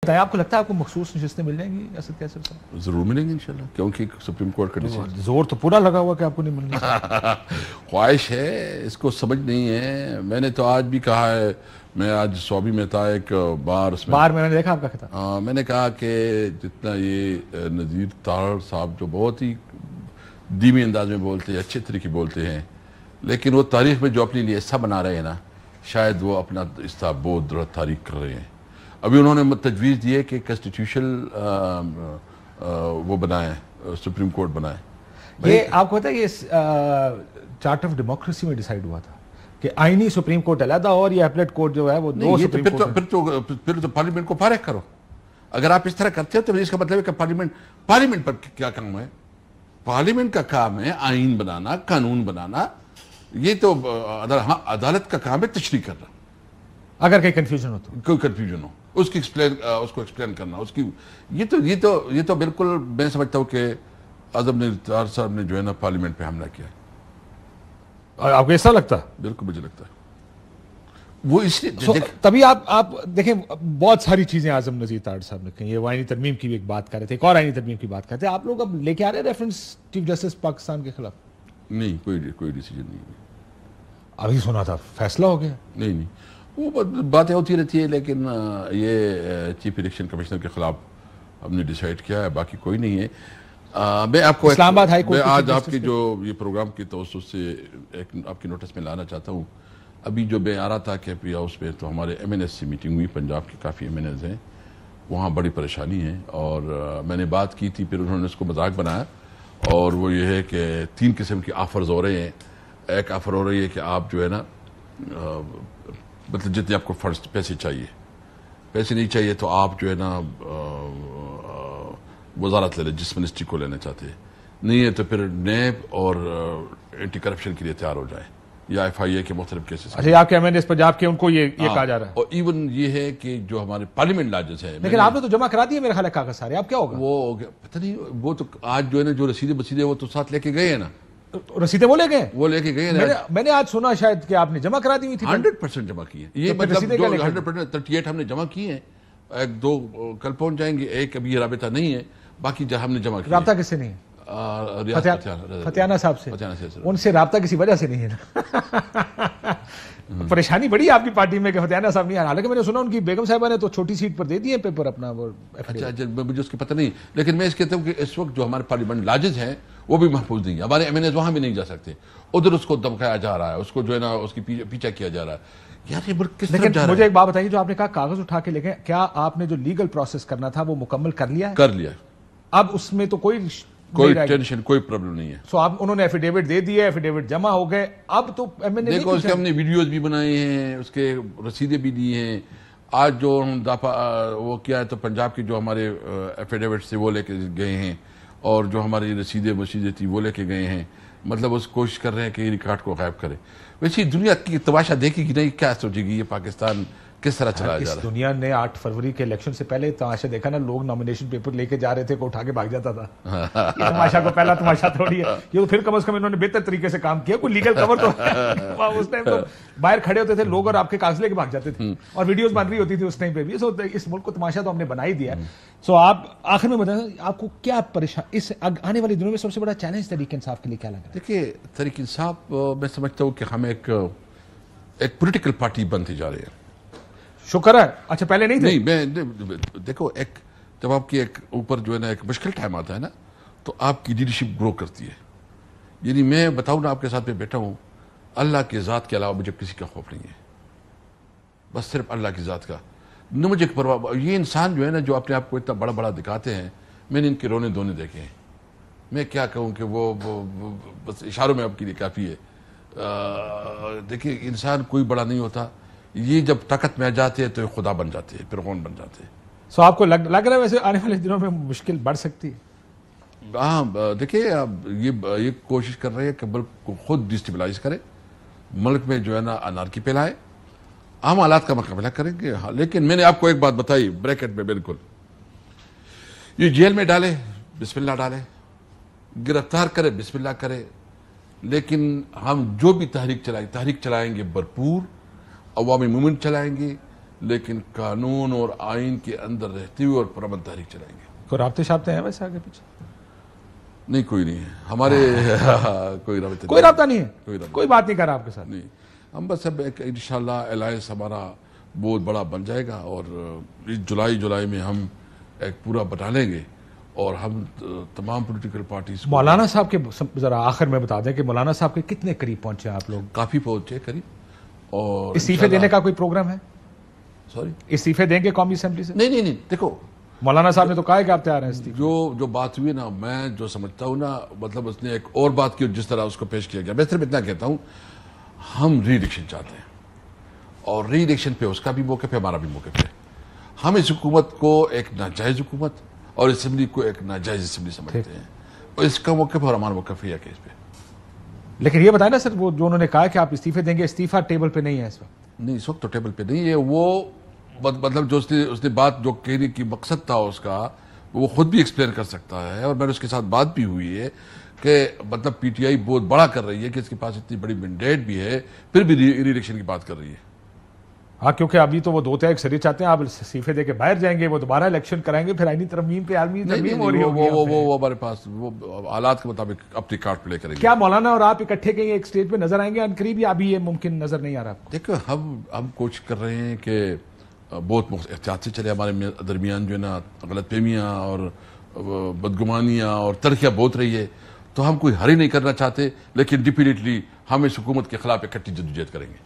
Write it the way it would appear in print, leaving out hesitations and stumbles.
آپ کو لگتا ہے آپ کو مخصوص نشستیں مل جائیں گی اسد کیسر صاحب؟ ضرور ملیں گے انشاءاللہ، کیونکہ سپریم کورٹ کا ڈیسیژن زور تو پورا لگا ہوا کہ آپ کو نہیں ملنی. خواہش ہے، اس کو سمجھ نہیں ہے. میں نے تو آج بھی کہا ہے، میں آج سوابی میں تھا ایک بار اس بار میں نے دیکھا آپ کا خطاب. میں نے کہا کہ جتنا یہ نذیر تاڑ صاحب جو بہت ہی دھیمی انداز میں بولتے ہیں، اچھے طریقے بولتے ہیں، لیکن وہ تاریخ میں جو اپنے لیے حصہ بنا رہے ہیں نا، شاید وہ اپنا حصہ بہت درست تاریخ کر رہے ہیں. ابھی انہوں نے تجویز دی ہے کہ کنسٹیٹیوشنل وہ بنائیں، سپریم کورٹ بنائیں. یہ آپ کو پتا ہے یہ چارٹر آف ڈیموکریسی میں ڈیسائیڈ ہوا تھا کہ آئینی سپریم کورٹ علیحدہ اور یہ ایپلیٹ کورٹ جو ہے وہ دو سپریم کورٹ. پھر تو پارلیمنٹ کو فارغ کرو. اگر آپ اس طرح کرتے ہو تو اس کا مطلب ہے کہ پارلیمنٹ پر کیا کام ہے؟ پارلیمنٹ کا کام ہے آئین بنانا، قانون بنانا. یہ تو عدالت کا کام ہے تشریح کرنا. اگر کہیں کنفیوژن ہو تو کوئی کنفیوژن ہو اس کو ایکسپلین کرنا. اس کی یہ تو بالکل میں سمجھتا ہوں کہ اعظم نذیر صاحب نے جو ہے نا پارلیمنٹ پہ حملہ کیا ہے. آپ کو ایسا لگتا ہے؟ بالکل مجھے لگتا ہے وہ اس لیے تبھی آپ دیکھیں بہت ساری چیزیں اعظم نذیر تاڑ صاحب نے کہیں. یہ آئینی ترمیم کی بھی ایک بات کر رہے تھے، ایک اور آئینی ترمیم کی بات کرتے ہیں. آپ لوگ اب لے کے آ رہے ہیں ریفرنس چیف جسٹس پاکستان کے خلاف؟ نہیں، کوئی ڈیسیجن نہیں ہے. ابھی سنا تھا فیصلہ ہو گیا. نہیں، وہ باتیں ہوتی رہتی ہے، لیکن یہ چیف الیکشن کمشنر کے خلاف ہم نے ڈیسائیڈ کیا ہے، باقی کوئی نہیں ہے. میں آپ کو اسلام آباد ہائی کورٹ میں آج آپ کی جو یہ پروگرام کی توسط سے ایک آپ کی نوٹس میں لانا چاہتا ہوں. ابھی جو میں آ رہا تھا کے پی ہاؤس میں تو ہمارے ایم این ایس سے میٹنگ ہوئی. پنجاب کے کافی ایم این ایس ہیں، وہاں بڑی پریشانی ہے اور میں نے بات کی تھی، پھر انہوں نے اس کو مذاق بنایا. اور وہ یہ ہے کہ 3 قسم کے آفرز ہو رہے ہیں. ایک آفر ہو رہی ہے کہ آپ جو ہے نا مطلب جتنے آپ کو فرسٹ پیسے چاہیے، پیسے نہیں چاہیے تو آپ جو ہے نا وزارت لے لیں جس منسٹری کو لینا چاہتے ہیں. نہیں ہے تو پھر نیب اور اینٹی کرپشن کے لیے تیار ہو جائیں، یا ایف آئی اے کے مختلف کیسز. اچھا، آپ کے ایم این ایس پنجاب کے ان کو یہ کہا جا رہا ہے. اور ایون یہ ہے کہ جو ہمارے پارلیمنٹ لاجز ہیں، لیکن آپ نے تو جمع کرا دیے میرے خیال ہے کاغذ سارے. اب کیا ہوگا؟ وہ پتہ نہیں، وہ تو آج جو ہے نا جو رسیدیں وہ تو ساتھ لے کے گئے ہیں نا. رسیدیں وہ لے گئے؟ وہ لے کے گئے. میں نے آج سنا شاید کہ آپ نے جمع کرا دی ہوئی تھی. 100% جمع کی ہے. یہ مطلب 100% 38 ہم نے جمع کی ہیں. 1-2 کل پہنچ جائیں گے. ایک ابھی رابطہ نہیں ہے، باقی جو ہم نے جمع کیا. رابطہ کس سے نہیں ہے؟ فتیانہ صاحب سے. ان سے رابطہ کسی وجہ سے نہیں ہے نا. پریشانی بڑی ہے آپ کی پارٹی میں کہ فتیانہ صاحب نہیں. حالانکہ میں نے سنا ان کی بیگم صاحبہ نے تو چھوٹی سیٹ پر دے دیے پیپر اپنا. مجھے اس کی پتہ نہیں، لیکن میں اس کہتا ہوں کہ اس وقت جو ہمارے پارلیمنٹ لاجز ہیں وہ بھی محفوظ نہیں ہے. ہمارے ایم این ایز وہاں بھی نہیں جا سکتے. ادھر اس کو دمکایا جا رہا ہے، اس کو جو ہے نا اس کی پیچھا کیا جا رہا ہے. یار یہ ملک کس طرف جا رہا ہے؟ مجھے ایک بات بتائیے، جو آپ نے کہا کاغذ اٹھا کے لے گئے، کیا آپ نے جو لیگل پروسیس کرنا تھا وہ مکمل کر لیا ہے؟ کر لیا. اب اس میں تو کوئی ٹینشن، کوئی پرابلم نہیں ہے. سو اب انہوں نے ایفیڈیوٹ دے دیے، ایفیڈیوٹ جمع ہو گئے. اب تو دیکھو اس کے ہم نے ویڈیوز بھی بنائے ہیں، اس کے رسیدیں بھی دی ہیں. آج جو وہ کیا ہے تو پنجاب کی جو ہمارے ایفیڈیوٹ سے وہ لے کے گئے ہیں، اور جو ہماری رسیدیں تھی وہ لے کے گئے ہیں. مطلب اس کوشش کر رہے ہیں کہ یہ ریکارڈ کو غائب کرے. ویسے دنیا کی تماشا دیکھے گی نہیں، کیا سوچے گی یہ پاکستان کس طرح چلایا جا رہا ہے. دنیا نے 8 فروری کے الیکشن سے پہلے تماشا دیکھا نا. لوگ نامینیشن پیپر لے کے جا رہے تھے کو اٹھا کے بھاگ جاتا تھا. یہ تماشا کو پہلا تماشا تھوڑی ہے یہ. تو پھر کم از کم انہوں نے بہتر طریقے سے کام کیا. کوئی لیگل کور تو اس ٹائم تو باہر کھڑے ہوتے تھے لوگ اور آپ کے کاغذ لے کے بھاگ جاتے تھے اور ویڈیوز بن رہی ہوتی تھی اس ٹائم پہ بھی. اس ملک کو تماشا تو ہم نے بنا ہی دیا. سو آپ آخر میں بتائیں آپ کو کیا پریشان اس آنے والے دنوں میں سب سے بڑا چیلنج تحریک انصاف کے لیے کیا لگ رہا ہے؟ دیکھیے تحریک انصاف میں سمجھتا ہوں کہ ہم ایک پولیٹیکل پارٹی بنتے جا رہے ہیں. شکر ہے. اچھا پہلے نہیں تھے؟ نہیں، دیکھو ایک جب آپ کی ایک اوپر جو ہے نا ایک مشکل ٹائم آتا ہے نا تو آپ کی لیڈرشپ گرو کرتی ہے. یعنی میں بتاؤں نا آپ کے ساتھ میں بیٹھا ہوں، اللہ کے ذات کے علاوہ مجھے کسی کا خوف نہیں ہے. بس صرف اللہ کی ذات کا. نہ مجھے پرواہ. یہ انسان جو ہے نا جو اپنے آپ کو اتنا بڑا بڑا دکھاتے ہیں، میں نے ان کے رونے دھونے دیکھے ہیں. میں کیا کہوں کہ وہ بس اشاروں میں آپ کے لیے کافی ہے. دیکھیے انسان کوئی بڑا نہیں ہوتا. یہ جب طاقت میں آ جاتے ہیں تو یہ خدا بن جاتے ہیں، فرعون بن جاتے ہیں. سو آپ کو لگ رہا ہے ویسے آنے والے دنوں میں مشکل بڑھ سکتی ہے؟ ہاں دیکھیے اب یہ کوشش کر رہے ہیں کہ ملک کو خود ڈسٹیبلائز کرے، ملک میں جو ہے نا انارکی پھیلائے. عام حالات کا مقابلہ کریں گے. لیکن میں نے آپ کو ایک بات بتائی بریکٹ میں، بالکل یہ جیل میں ڈالے بسم اللہ ڈالے، گرفتار کرے بسم اللہ کرے، لیکن ہم جو بھی تحریک چلائیں گے بھرپور عوامی موومنٹ چلائیں گے. لیکن قانون اور آئین کے اندر رہتے ہوئے اور پرامن تحریک چلائیں گے. کوئی رابطے شابطے ہیں ویسے آگے پیچھے؟ نہیں کوئی نہیں ہے ہمارے کوئی رابطہ کوئی رابطہ نہیں ہے؟ کوئی رابطہ کوئی بات نہیں کر رہا آپ کے ساتھ؟ نہیں. ہم بس اب ایک انشاءاللہ الائنس ہمارا بہت بڑا بن جائے گا اور جولائی میں ہم ایک پورا بنا لیں گے اور ہم تمام پولیٹیکل پارٹیز کو مولانا صاحب کے ذرا آخر میں بتا دیں کہ مولانا صاحب کے کتنے قریب پہنچے آپ لوگ؟ کافی پہنچے قریب. اور استعفے دینے کا کوئی پروگرام ہے؟ سوری استعفے دیں گے قومی اسمبلی سے؟ نہیں دیکھو مولانا صاحب نے تو کہا ہے کہ آپ تیار ہیں استعفے؟ جو بات ہوئی نا میں جو سمجھتا ہوں نا مطلب اس نے ایک اور بات کی جس طرح اس کو پیش کیا گیا. میں صرف اتنا کہتا ہوں ہم ری الیکشن چاہتے ہیں اور ری الیکشن پہ اس کا بھی موقف ہے ہمارا بھی موقف ہے. ہم اس حکومت کو ایک ناجائز حکومت اور اسمبلی کو ایک ناجائز اسمبلی سمجھتے ہیں. اس کا موقف اور ہمارا موقف ہے کہ اس پہ لیکن یہ بتائیں نا سر وہ جو انہوں نے کہا کہ آپ استعفے دیں گے استعفیٰ ٹیبل پہ نہیں ہے اس وقت؟ نہیں اس وقت تو ٹیبل پہ نہیں ہے. وہ مطلب جو اس نے بات جو کہنے کی مقصد تھا اس کا وہ خود بھی ایکسپلین کر سکتا ہے اور میں نے اس کے ساتھ بات بھی ہوئی ہے کہ مطلب پی ٹی آئی بہت بڑا کر رہی ہے کہ اس کے پاس اتنی بڑی مینڈیٹ بھی ہے پھر بھی ری الیکشن کی بات کر رہی ہے. ہاں کیونکہ ابھی تو وہ دو ایک سری چاہتے ہیں آپ استعفے دے کے باہر جائیں گے وہ دوبارہ الیکشن کرائیں گے پھر آئینی ترمیم پہ عالمی ترمیم ہو رہی ہوگی. وہ ہمارے پاس وہ حالات کے مطابق اپنی کارڈ پلے کریں گے. کیا مولانا اور آپ اکٹھے کہیں ایک اسٹیج پہ نظر آئیں گے عنقریب یا ابھی یہ ممکن نظر نہیں آ رہا؟ دیکھو ہم کوشش کر رہے ہیں کہ بہت احتیاط سے چلے. ہمارے درمیان جو ہے نا غلط فہمیاں اور بدگمانیاں اور تلخیاں بہت رہی ہے تو ہم کوئی ہری نہیں کرنا چاہتے لیکن ڈیفینیٹلی ہم اس حکومت کے خلاف اکٹھی جدوجہد کریں گے.